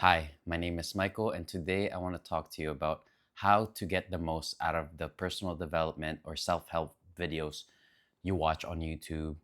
Hi, my name is Michael, and today I want to talk to you about how to get the most out of the personal development or self help videos you watch on YouTube,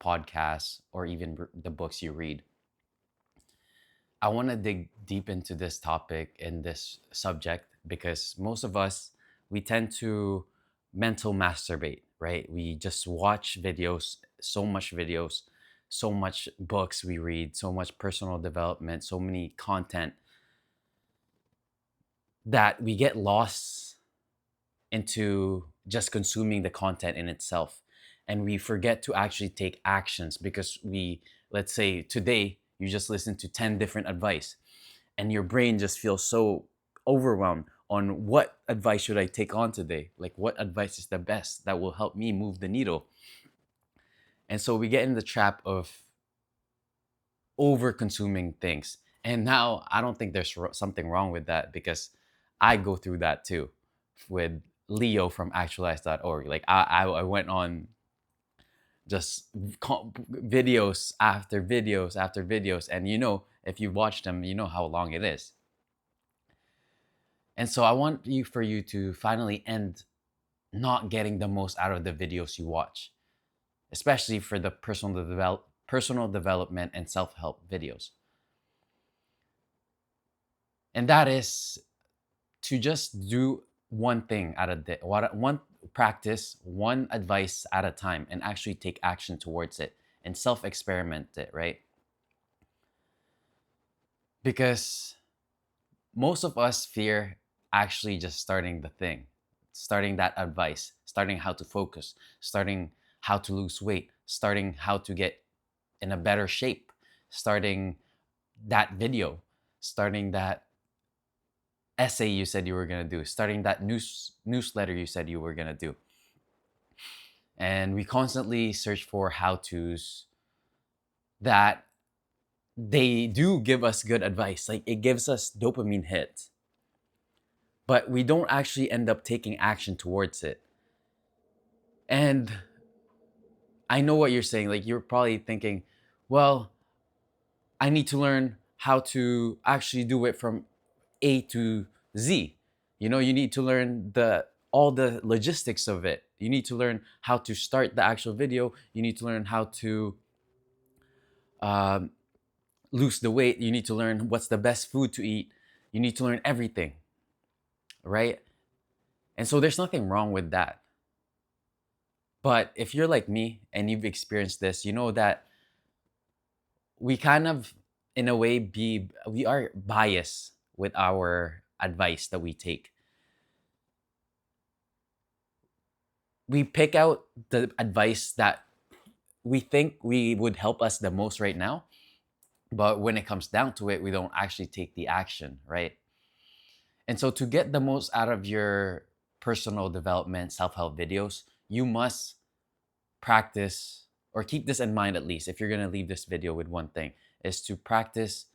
podcasts, or even the books you read. I want to dig deep into this topic and this subject because most of us, we tend to mental masturbate, right? We just watch videos, so much books we read, so much personal development, so many content that we get lost into just consuming the content in itself. And we forget to actually take actions because let's say today, you just listen to 10 different advice and your brain just feels so overwhelmed on what advice should I take on today? Like, what advice is the best that will help me move the needle? And so we get in the trap of over consuming things. And now I don't think there's something wrong with that because I go through that too with Leo from actualize.org. Like I went on just videos after videos after videos. And if you watch them, you know how long it is. And so I want for you to finally end not getting the most out of the videos you watch, especially for the personal development and self-help videos. And that is to just do one thing at a day, one practice, one advice at a time, and actually take action towards it and self experiment it, right? Because most of us fear actually just starting the thing, starting that advice, starting how to focus, starting how to lose weight, starting how to get in a better shape, starting that video, starting that essay you said you were going to do, starting that newsletter you said you were going to do. And we constantly search for how to's that they do give us good advice. Like, it gives us dopamine hits, but we don't actually end up taking action towards it. And I know what you're saying. Like, you're probably thinking, well, I need to learn how to actually do it from A to Z. You need to learn the all the logistics of it. You need to learn how to start the actual video. You need to learn how to um, lose the weight. You need to learn what's the best food to eat. You need to learn everything, right? And so there's nothing wrong with that. But if you're like me and you've experienced this, you know that we kind of, in a way, we are biased with our advice that we take. We pick out the advice that we think we would help us the most right now, but when it comes down to it, we don't actually take the action, right? And so to get the most out of your personal development self-help videos, you must practice, or keep this in mind, at least if you're going to leave this video with one thing, is to practice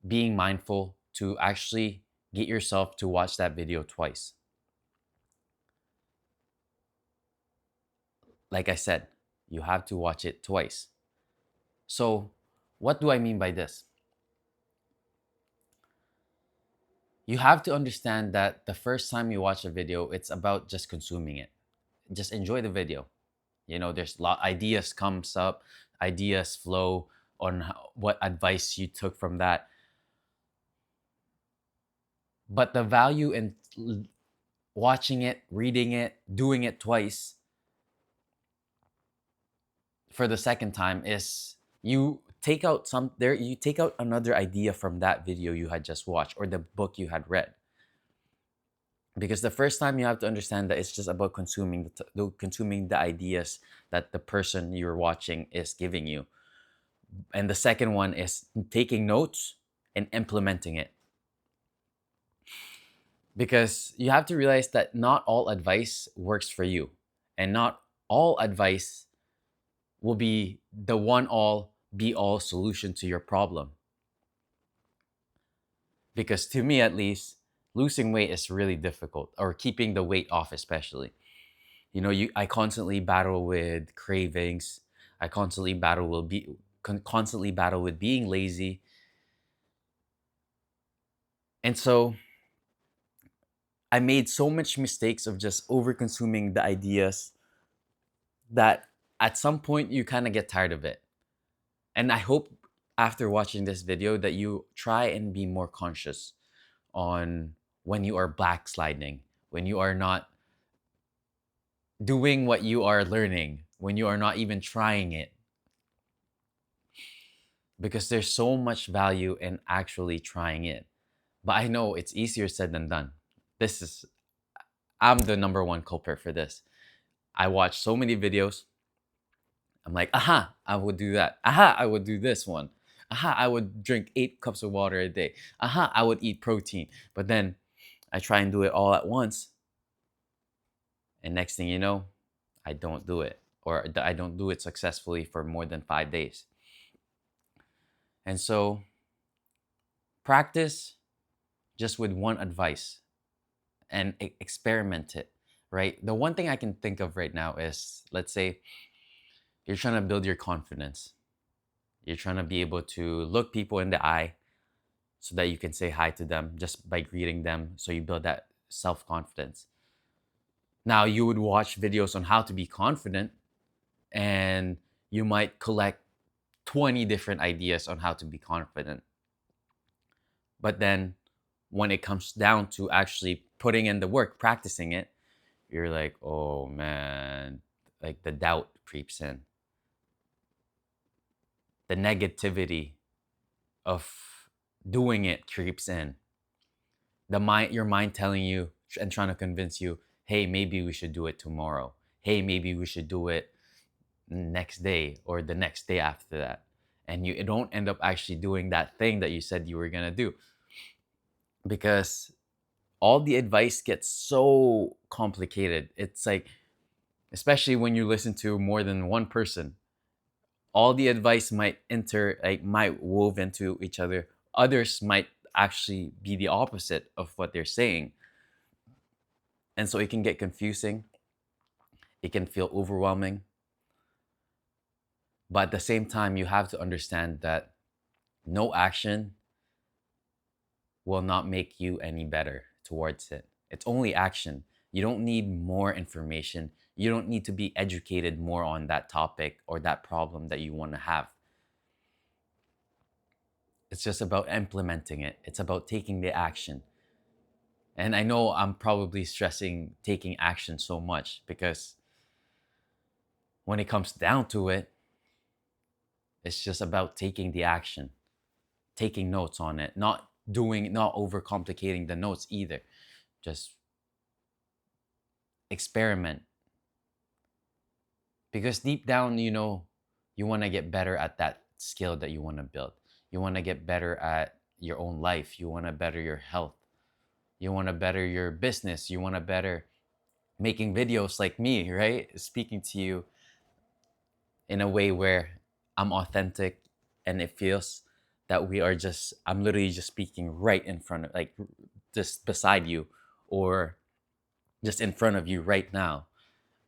being mindful to actually get yourself to watch that video twice. Like I said, you have to watch it twice. So what do I mean by this? You have to understand that the first time you watch a video, it's about just consuming it. Just enjoy the video. There's a lot ideas comes up, ideas flow on what advice you took from that. But the value in watching it, reading it, doing it twice for the second time is you take out another idea from that video you had just watched or the book you had read. Because the first time, you have to understand that it's just about consuming the ideas that the person you're watching is giving you. And the second one is taking notes and implementing it. Because you have to realize that not all advice works for you, and not all advice will be the one all be all solution to your problem. Because to me, at least, losing weight is really difficult, or keeping the weight off especially. I constantly battle with cravings. I constantly battle with being lazy. And so I made so much mistakes of just over consuming the ideas that at some point you kind of get tired of it. And I hope after watching this video that you try and be more conscious on when you are backsliding, when you are not doing what you are learning, when you are not even trying it. Because there's so much value in actually trying it. But I know it's easier said than done. This is, I'm the number one culprit for this. I watch so many videos. I'm like, aha, I would do that. Aha, I would do this one. Aha, I would drink 8 cups of water a day. Aha, I would eat protein. But then I try and do it all at once. And next thing you know, I don't do it. Or I don't do it successfully for more than 5 days. And so practice just with one advice and experiment it, right? The one thing I can think of right now is, let's say you're trying to build your confidence. You're trying to be able to look people in the eye so that you can say hi to them just by greeting them. So you build that self confidence. Now, you would watch videos on how to be confident, and you might collect 20 different ideas on how to be confident. But then when it comes down to actually putting in the work, practicing it, you're like, oh man, like the doubt creeps in. The negativity of doing it creeps in. Your mind telling you and trying to convince you, hey, maybe we should do it tomorrow. Hey, maybe we should do it next day or the next day after that. And you don't end up actually doing that thing that you said you were gonna do, because all the advice gets so complicated. It's like, especially when you listen to more than one person, all the advice might wove into each other. Others might actually be the opposite of what they're saying. And so it can get confusing. It can feel overwhelming. But at the same time, you have to understand that no action will not make you any better towards it. It's only action. You don't need more information. You don't need to be educated more on that topic or that problem that you want to have. It's just about implementing it. It's about taking the action. And I know I'm probably stressing taking action so much because when it comes down to it, it's just about taking the action, taking notes on it, not overcomplicating the notes either. Just experiment. Because deep down, you want to get better at that skill that you want to build. You want to get better at your own life. You want to better your health. You want to better your business. You want to better making videos like me, right? Speaking to you in a way where I'm authentic and it feels that I'm literally just speaking right in front of, like, just beside you or just in front of you right now,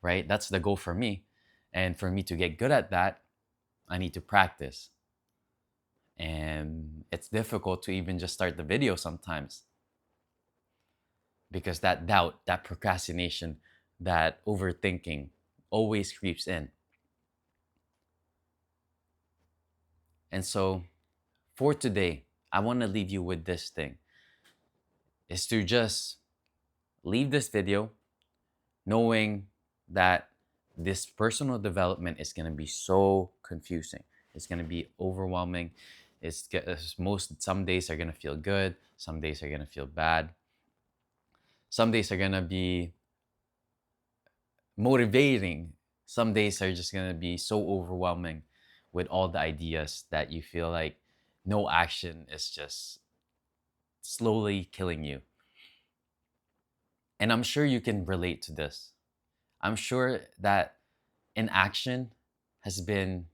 right? That's the goal for me. And for me to get good at that, I need to practice. And it's difficult to even just start the video sometimes because that doubt, that procrastination, that overthinking always creeps in. And so for today, I want to leave you with this thing is to just leave this video knowing that this personal development is going to be so confusing. It's going to be overwhelming. Some days are going to feel good, some days are going to feel bad. Some days are going to be motivating. Some days are just going to be so overwhelming with all the ideas that you feel like no action is just slowly killing you. And I'm sure you can relate to this. I'm sure that inaction has been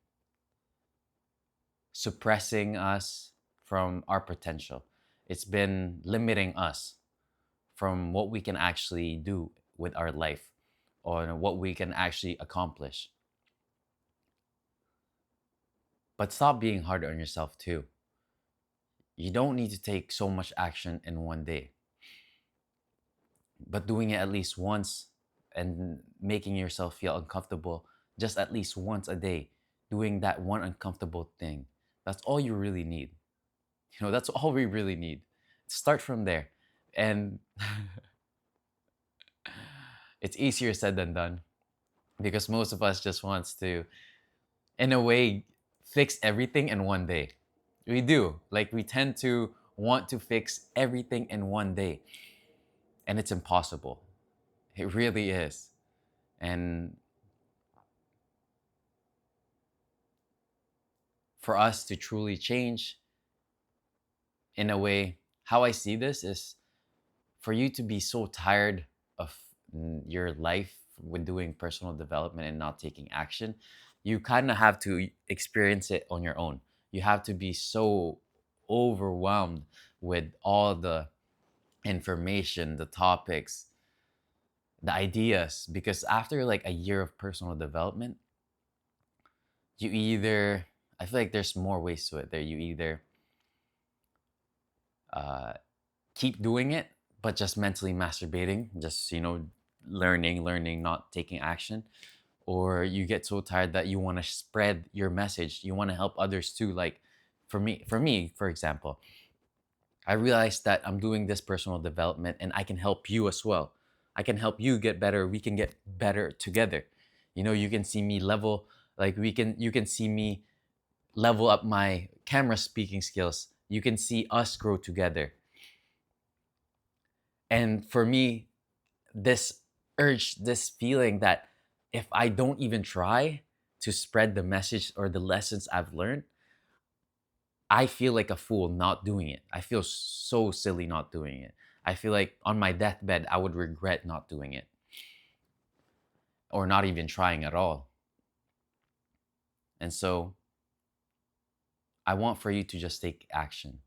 suppressing us from our potential. It's been limiting us from what we can actually do with our life or what we can actually accomplish. But stop being hard on yourself too. You don't need to take so much action in one day, but doing it at least once and making yourself feel uncomfortable just at least once a day, doing that one uncomfortable thing. That's all you really need. That's all we really need. Start from there. And it's easier said than done because most of us just wants to, in a way, fix everything in one day. We do. Like we tend to want to fix everything in one day, and it's impossible. It really is. And for us to truly change, in a way, how I see this is for you to be so tired of your life with doing personal development and not taking action, you kind of have to experience it on your own. You have to be so overwhelmed with all the information, the topics, the ideas, because after like a year of personal development, you either, I feel like there's more ways to it. There, you either uh, keep doing it, but just mentally masturbating, just, learning, not taking action. Or you get so tired that you want to spread your message. You want to help others too. Like for me, for example, I realized that I'm doing this personal development and I can help you as well. I can help you get better. We can get better together. You can see me level, like you can see me level up my camera speaking skills. You can see us grow together. And for me, this urge, this feeling that if I don't even try to spread the message or the lessons I've learned, I feel like a fool not doing it. I feel so silly not doing it. I feel like on my deathbed, I would regret not doing it or not even trying at all. And so I want for you to just take action.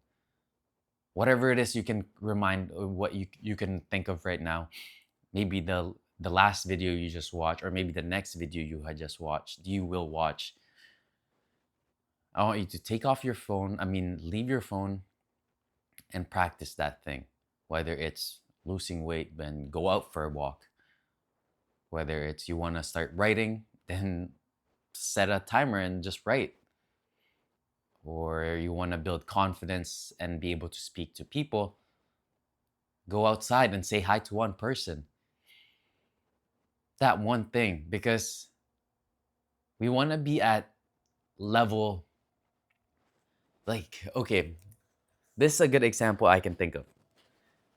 Whatever it is you can remind, what you can think of right now, maybe the last video you just watched, or maybe the next video you had just watched, you will watch. I want you to take off your phone. I mean, leave your phone and practice that thing. Whether it's losing weight, then go out for a walk. Whether it's you want to start writing, then set a timer and just write. Or you want to build confidence and be able to speak to people, go outside and say hi to one person. That one thing, because we want to be at level, like, okay, this is a good example I can think of.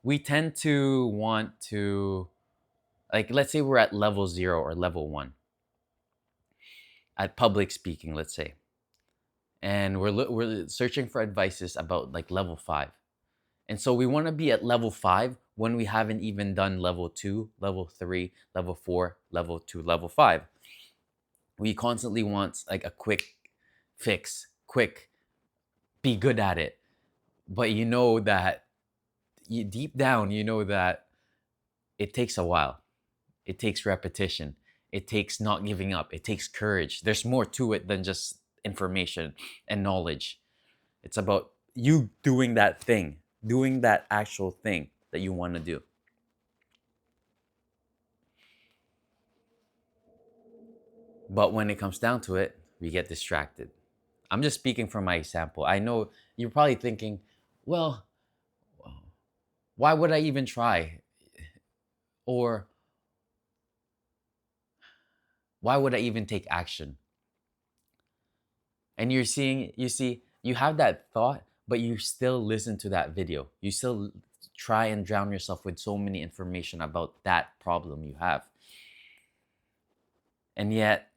We tend to want to, like, let's say we're at level 0 or level 1 at public speaking, let's say, and we're searching for advices about like level 5. And so we want to be at level 5 when we haven't even done level 2, level 3, level 4, level 2, level 5. We constantly want like a quick fix, quick, be good at it. But you know that deep down, you know that it takes a while. It takes repetition. It takes not giving up. It takes courage. There's more to it than just information and knowledge. It's about you doing that thing, doing that actual thing that you want to do. But when it comes down to it, we get distracted. I'm just speaking from my example. I know you're probably thinking, well, why would I even try? Or why would I even take action? And you have that thought, but you still listen to that video. You still try and drown yourself with so many information about that problem you have. And yet,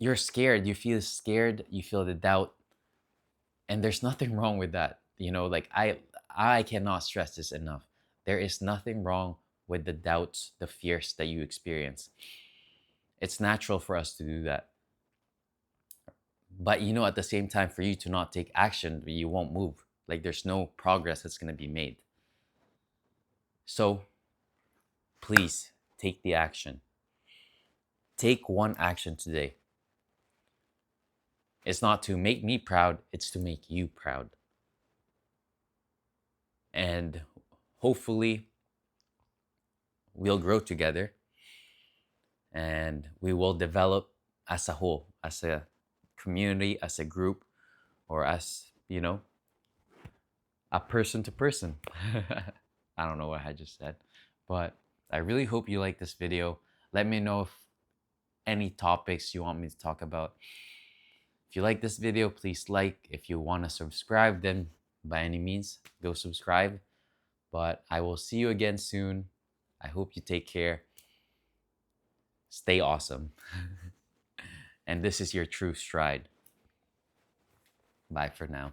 you're scared. You feel scared. You feel the doubt. And there's nothing wrong with that. Like I cannot stress this enough. There is nothing wrong with the doubts, the fears that you experience. It's natural for us to do that. But at the same time, for you to not take action, you won't move. Like there's no progress that's going to be made. So please take the action. Take one action today. It's not to make me proud, it's to make you proud. And hopefully, we'll grow together and we will develop as a whole, as a community, as a group, or as, a person to person. I don't know what I just said, but I really hope you like this video. Let me know if any topics you want me to talk about. If you like this video, please like. If you want to subscribe, then by any means, go subscribe. But I will see you again soon. I hope you take care. Stay awesome. And this is your True Stride. Bye for now.